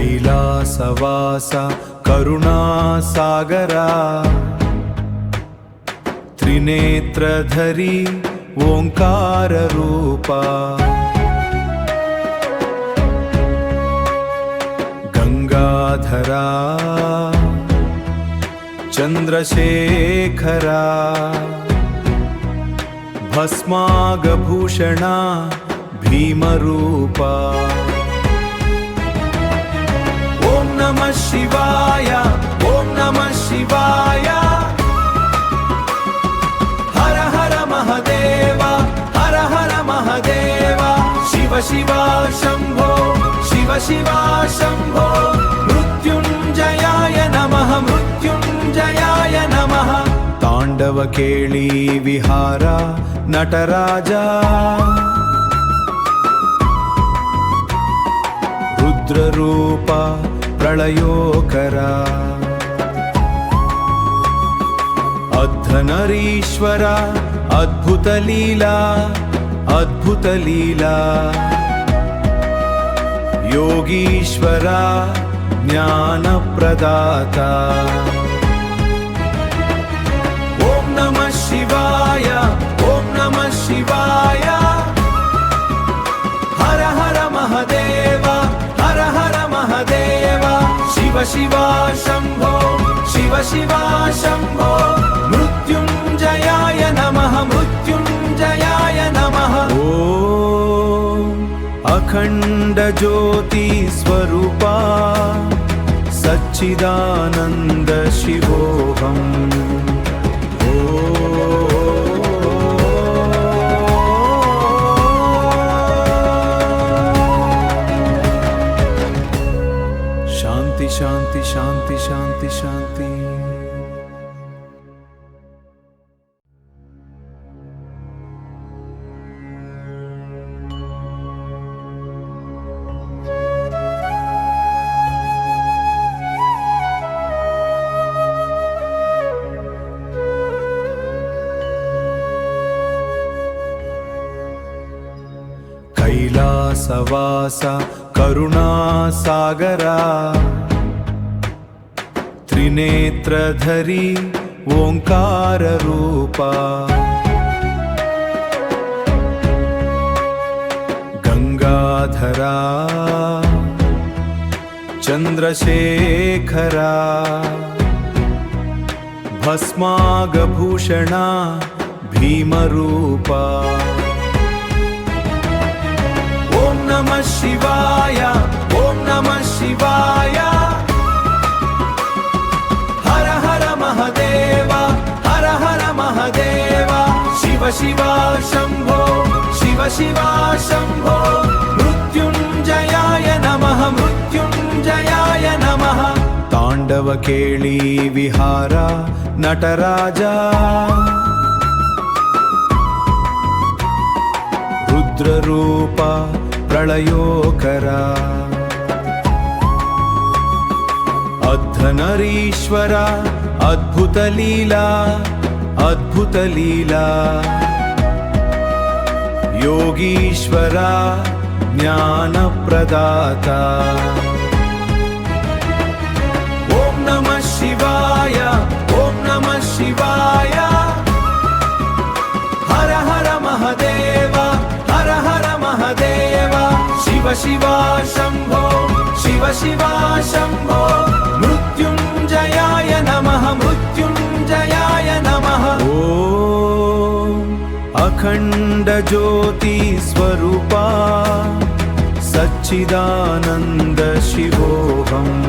कैलासवास करुणासागरा त्रिनेत्रधरी ओंकार रूपा गंगाधरा चंद्रशेखरा भस्मागभूषणा भीमरूपा ओम नमः शिवाय ओम नमः शिवाय हर हर महादेव हर हर महादेव शिव शिवा शंभो शिव शिवा शंभो मृत्युंजयाय नमः मृत्युंजयाय नमः तांडव केळी विहार नटराजा रुद्ररूपा प्रलयोकरा अद्धनरीश्वरा अद्भुत लीला योगीश्वरा ज्ञानप्रदाता ओम नमः शिवाय ओम नमः शिवाय हर हर महादेव हर हर महादेव शिव शिवा शंभो शिव शिवा शंभो मृत्युंजयाय नमः मृत्युंजयाय नमः ओम अखंड ज्योति स्वरूपा सच्चिदानंद शिवोऽहम् शांति शांति शांति शांति शांति। कैलासवास करुणासागरा त्रिनेत्रधरी ओंकार रूपा गंगाधरा चंद्रशेखरा भस्मागभूषणा भीमरूपा ओम नमः शिवाय ओम नमः शिवाय हर हर महादेव हर हर महादेव शिव शिवा शंभो शिव शिवा शंभो मृत्युंजयाय नमः मृत्युंजयाय नमः तांडव केळी विहार नटराजा रुद्ररूपा प्रलयोकरा अद्धनरीश्वरा अद्भुत लीला योगीश्वरा ज्ञानप्रदाता ओम नमः शिवाय ओम नमः शिवाय हर हर महादेव हर हर महादेव शिव शिवा शंभो शिव शिवा शंभो मृत्युंजयाय नमः मृत्युंजयाय नमः ओम अखंड ज्योति स्वरूपा सच्चिदानंद शिवोऽहम्